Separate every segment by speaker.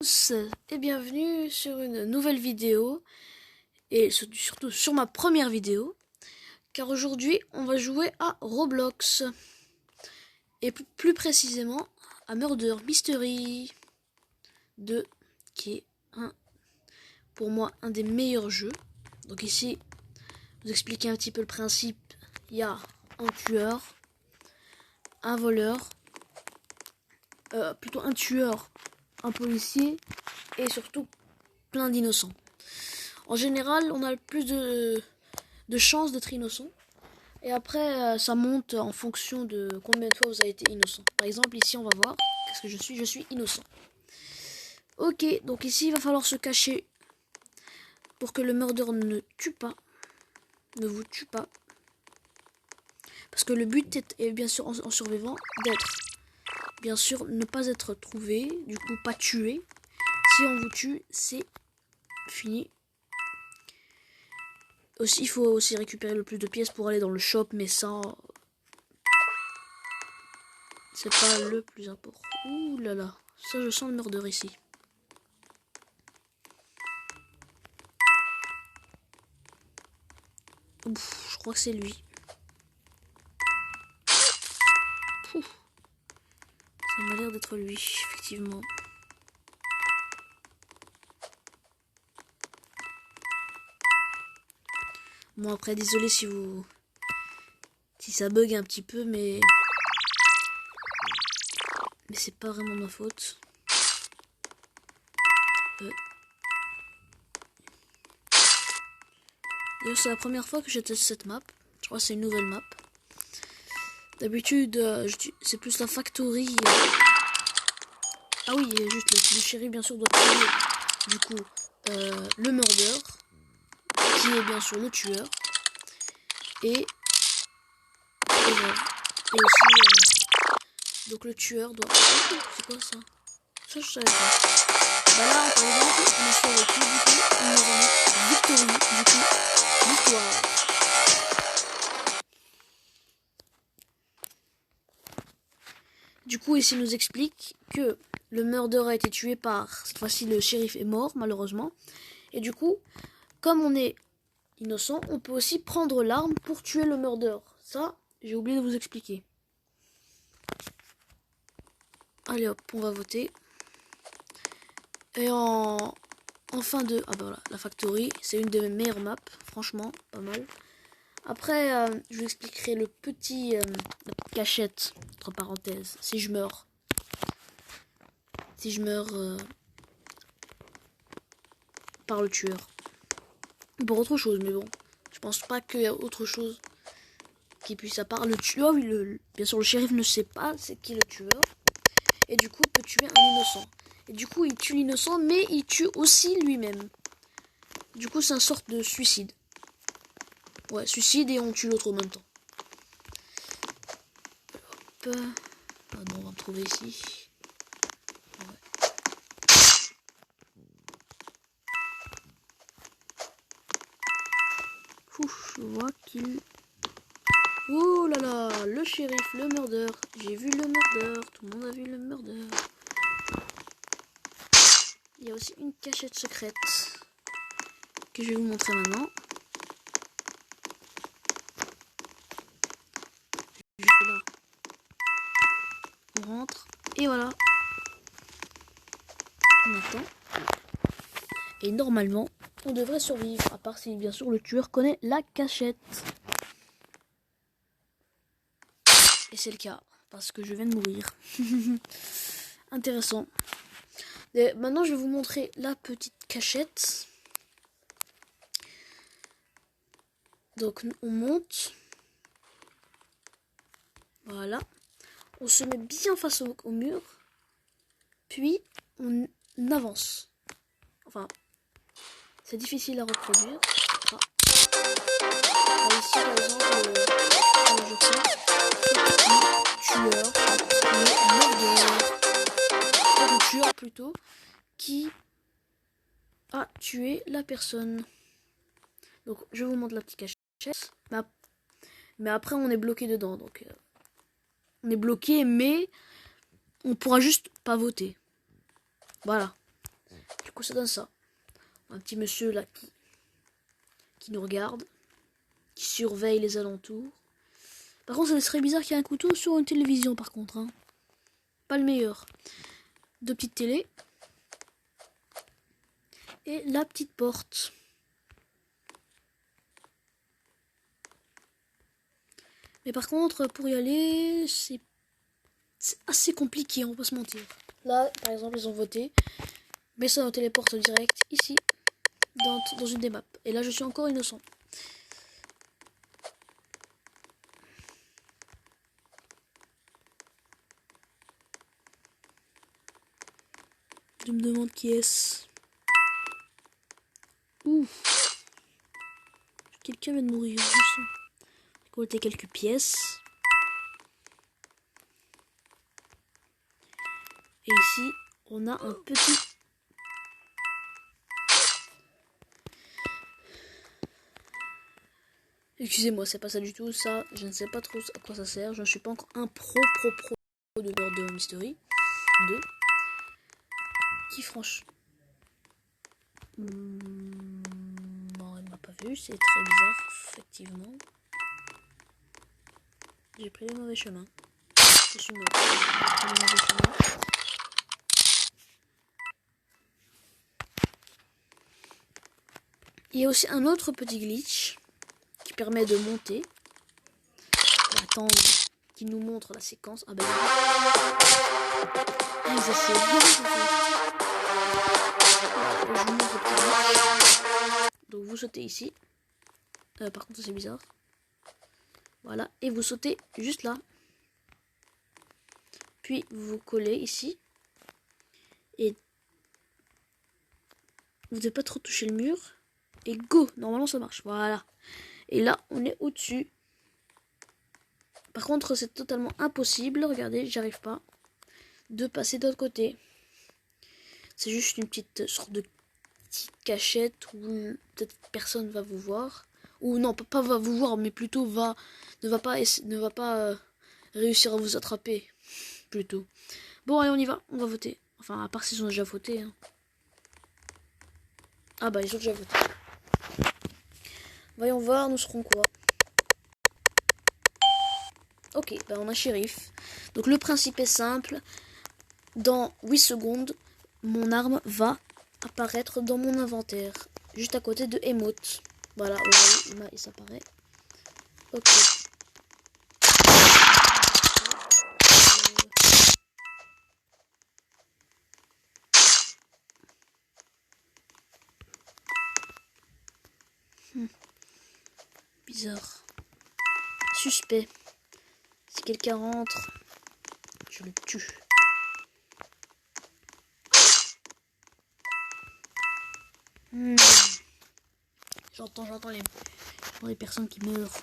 Speaker 1: tous et bienvenue sur une nouvelle vidéo et surtout sur ma première vidéo car aujourd'hui on va jouer à Roblox et plus précisément à Murder Mystery 2 qui est pour moi un des meilleurs jeux. Donc ici, vous expliquer un petit peu le principe. Il y a un tueur, un voleur, plutôt un tueur, un policier et surtout plein d'innocents. En général, on a le plus de chances d'être innocent. Et après, ça monte en fonction de combien de fois vous avez été innocent. Par exemple, ici, on va voir qu'est-ce que je suis. Je suis innocent. Ok, donc ici, il va falloir se cacher pour que le meurtrier ne vous tue pas. Parce que le but est bien sûr, en survivant, d'être, bien sûr, ne pas être trouvé, du coup, pas tué. Si on vous tue, c'est fini. Aussi, il faut aussi récupérer le plus de pièces pour aller dans le shop, mais ça, c'est pas le plus important. Ouh là là, ça je sens le meurtre ici. Ouf, je crois que c'est lui. Ouf. Ça m'a l'air d'être lui, effectivement. Bon après, désolé si ça bug un petit peu, mais c'est pas vraiment ma faute. D'ailleurs, c'est la première fois que je teste cette map. Je crois que c'est une nouvelle map. D'habitude, c'est plus la factory. Ah oui, juste le chéri, bien sûr, doit tuer, du coup, le murder, qui est bien sûr le tueur. Et voilà. Et aussi, donc le tueur doit... Oh, c'est quoi ça? Ça, je savais pas. Bah là, par exemple, on a fait avec lui, du coup, on nous remet victory, du coup, victoire. Du coup, ici, il nous explique que le meurtrier a été tué par... Cette fois-ci, le shérif est mort, malheureusement. Et du coup, comme on est innocent, on peut aussi prendre l'arme pour tuer le meurtrier. Ça, j'ai oublié de vous expliquer. Allez hop, on va voter. Et en fin de... Ah bah voilà, la factory, c'est une de mes meilleures maps. Franchement, pas mal. Après, je vous expliquerai la petite cachette, entre parenthèses, si je meurs. Si je meurs par le tueur. Pour autre chose, mais bon. Je pense pas qu'il y a autre chose qui puisse, à part le tueur. Oui, bien sûr, le shérif ne sait pas c'est qui le tueur. Et du coup, peut tuer un innocent. Et du coup, il tue l'innocent, mais il tue aussi lui-même. Du coup, c'est une sorte de suicide. Ouais, suicide et on tue l'autre en même temps. Hop. Ah non, on va me trouver ici. Ouais. Ouf, je vois qu'il... Oh là là, le shérif, le murder. J'ai vu le murder. Tout le monde a vu le murder. Il y a aussi une cachette secrète que je vais vous montrer maintenant. Juste là. On rentre. Et voilà. On attend. Et normalement, on devrait survivre. À part si, bien sûr, le tueur connaît la cachette. Et c'est le cas. Parce que je viens de mourir. Intéressant. Et maintenant, je vais vous montrer la petite cachette. Donc, on monte. Voilà. On se met bien face au mur. Puis, on avance. Enfin, c'est difficile à reproduire. Ah. Ici, par exemple, je prends le tueur plutôt, qui a tué la personne. Donc, je vous montre la petite cachette. Mais après, on est bloqué dedans. Donc, on est bloqué, mais on pourra juste pas voter. Voilà. coup, ça donne ça. Un petit monsieur là qui nous regarde, qui surveille les alentours. Par contre, ça serait bizarre qu'il y ait un couteau sur une télévision, par contre. Hein. Pas le meilleur. Deux petites télés. Et la petite porte. Mais par contre, pour y aller, c'est assez compliqué, on va pas se mentir. Là, par exemple, ils ont voté. Mais ça nous téléporte direct ici, dans une des maps. Et là, je suis encore innocent. Je me demande qui est-ce. Ouf. Quelqu'un vient de mourir, je sens. Récolter quelques pièces. Et ici, on a un petit... Excusez-moi, c'est pas ça du tout. Ça, je ne sais pas trop à quoi ça sert. Je ne suis pas encore un pro de Murder Mystery 2. Qui franchement... Non, elle m'a pas vu. C'est très bizarre, effectivement. J'ai pris le mauvais chemin. Je suis mort. J'ai pris le mauvais chemin. Il y a aussi un autre petit glitch qui permet de monter. On va attendre qu'il nous montre la séquence. Ah ben donc vous sautez ici. Par contre c'est bizarre. Voilà. Et vous sautez juste là. Puis vous collez ici. Et vous ne devez pas trop toucher le mur. Et go! Normalement ça marche. Voilà. Et là on est au-dessus. Par contre c'est totalement impossible. Regardez, j'arrive pas. De passer de l'autre côté. C'est juste une petite sorte de petite cachette où peut-être personne va vous voir. Ou non, pas va vous voir, mais plutôt ne va pas réussir à vous attraper. Plutôt. Bon, allez, on y va. On va voter. Enfin, à part s'ils ont déjà voté. Hein. Ah bah, ils ont déjà voté. Voyons voir, nous serons quoi. Ok, bah on a shérif. Donc le principe est simple. Dans 8 secondes, mon arme va apparaître dans mon inventaire. Juste à côté de emote. Voilà, vous voyez, il s'apparaît. Ok. Bizarre. Suspect. Si quelqu'un rentre, je le tue. J'entends les personnes qui meurent.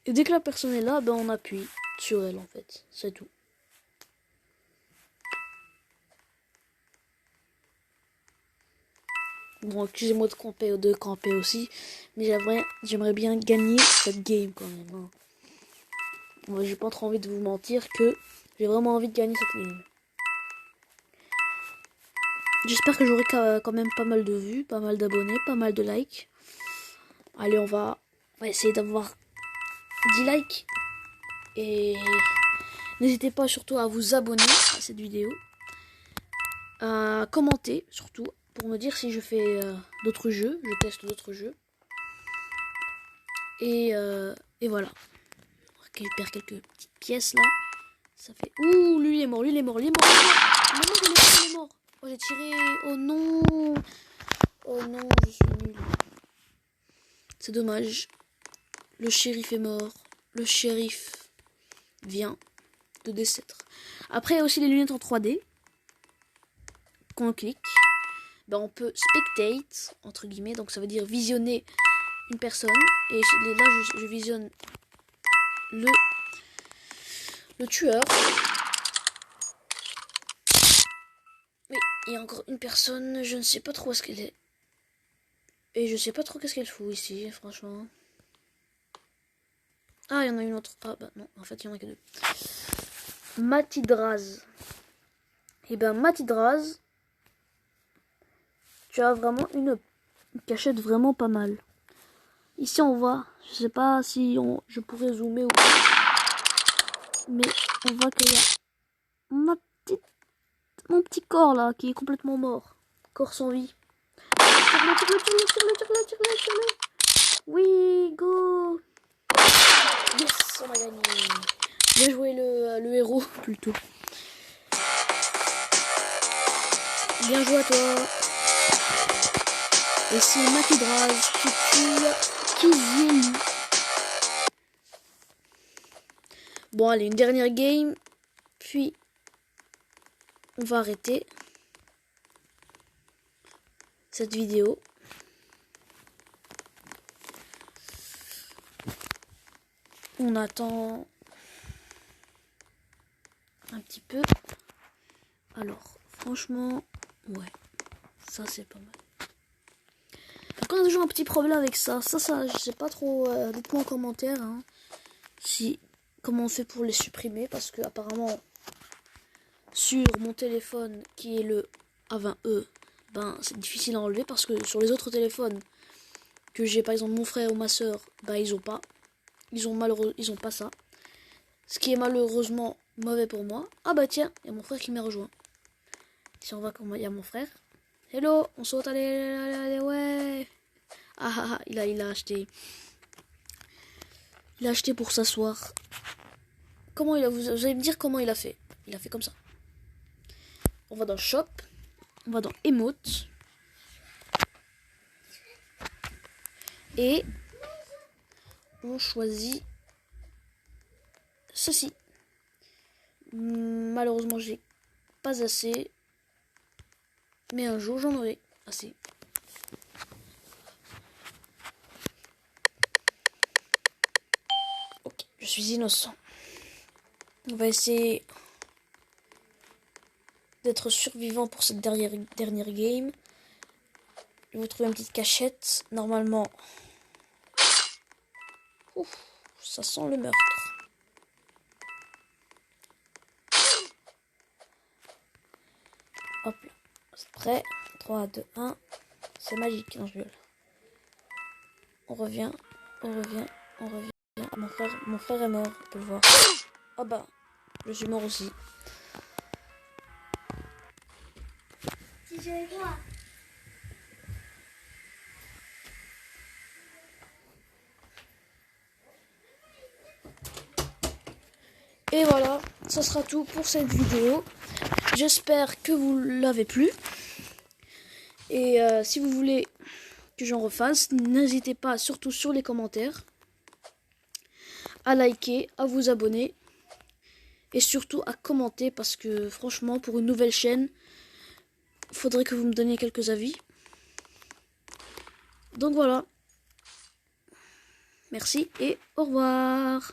Speaker 1: Et dès que la personne est là, ben on appuie sur elle en fait. C'est tout. Bon, excusez-moi de camper aussi. Mais j'aimerais bien gagner cette game quand même. Hein. Moi, j'ai pas trop envie de vous mentir que j'ai vraiment envie de gagner cette game. J'espère que j'aurai quand même pas mal de vues, pas mal d'abonnés, pas mal de likes. Allez, on va essayer d'avoir 10 likes. Et n'hésitez pas surtout à vous abonner à cette vidéo. À commenter surtout pour me dire si je fais d'autres jeux. Je teste d'autres jeux. Et voilà. On récupère quelques petites pièces là. Ça fait... Ouh, lui il est mort, lui il est mort, lui il est mort. Il est mort. Oh, j'ai tiré. Oh non. Oh non, je suis nul. C'est dommage. Le shérif est mort. Le shérif vient de décédre. Après, il y a aussi les lunettes en 3D. Qu'on clique. Ben, on peut spectate, entre guillemets. Donc, ça veut dire visionner une personne. Et là, je visionne le tueur. Oui, il y a encore une personne. Je ne sais pas trop où est-ce qu'elle est. Et je sais pas trop qu'est-ce qu'elle fout ici, franchement. Ah, il y en a une autre. Ah, bah non, en fait, il y en a que deux. Matidraz. Et ben Matidraz, tu as vraiment une cachette vraiment pas mal. Ici on voit, je sais pas si je pourrais zoomer ou pas, mais on voit qu'il y a mon petit corps là qui est complètement mort. Corps sans vie. Tire-le. Oui, go. Yes, on a gagné. Bien joué le héros plutôt. Bien joué à toi. Et c'est Matidraz qui tue Kizieli. Bon, allez, une dernière game. Puis, on va arrêter cette vidéo. On attend un petit peu. Alors, franchement, ouais, ça c'est pas mal. Par contre, on a toujours un petit problème avec ça. Ça, je sais pas trop. Dites-moi en commentaire hein, comment on fait pour les supprimer. Parce que apparemment, sur mon téléphone qui est le A20e, ben c'est difficile à enlever. Parce que sur les autres téléphones que j'ai, par exemple mon frère ou ma soeur, ben ils ont pas. Ils ont pas ça. Ce qui est malheureusement mauvais pour moi. Ah bah tiens, il y a mon frère qui m'a rejoint. Si on voit comment il y a mon frère. Hello, on saute, allez, ouais. Il a acheté. Il a acheté pour s'asseoir. Comment il a, vous allez me dire comment il a fait. Il a fait comme ça. On va dans Shop. On va dans Emote. Et on choisit ceci. Malheureusement, j'ai pas assez. Mais un jour, j'en aurai assez. Ok, je suis innocent. On va essayer d'être survivant pour cette dernière game. Je vais vous trouver une petite cachette. Normalement, ouf, ça sent le meurtre. Hop là, c'est prêt. 3, 2, 1. C'est magique, non, je rigole. On revient. Mon frère est mort, on peut le voir. Ah bah, je suis mort aussi. Si je vais voir. Et voilà, ça sera tout pour cette vidéo. J'espère que vous l'avez plu. Et si vous voulez que j'en refasse, n'hésitez pas, surtout sur les commentaires, à liker, à vous abonner et surtout à commenter parce que franchement, pour une nouvelle chaîne, il faudrait que vous me donniez quelques avis. Donc voilà. Merci et au revoir.